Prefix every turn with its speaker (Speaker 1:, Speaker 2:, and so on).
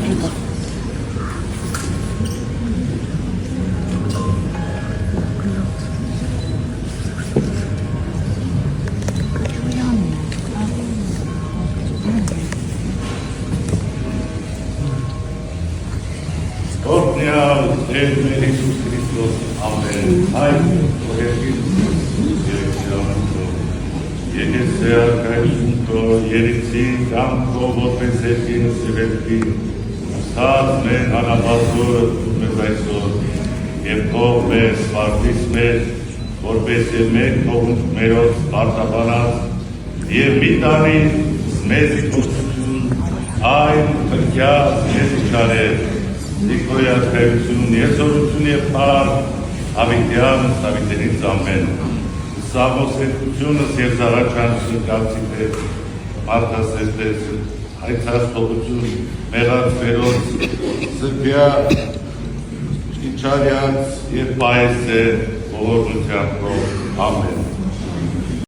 Speaker 1: Օրհնյալ Տեր մեր Հիսուս Քրիստոս, ամեն, այն օրհնի Եկեցե արկայություն քո, երիցի կամքո, որպես երկինը սիրելքի, ստած մեր անապատորը մեզ այսօր, և թող մեզ սպարտիս մեզ, որպես և մեր թողունք մերոց պարտաբանած, և մի տանի մեզ իքործություն, այն կրկյաց մեզ իչարեր, Դիկոյ արկայություն, եզորություն և պար, հավիտյան, հավիտենից ամեն, Սամոսերկությունս և զարաչանցը կացիպես, մարդասերպես, հայցաստողություն, մեղած վերոց, սրբյա, իչարյաց և պայես է, ողորմությամբ ամեն։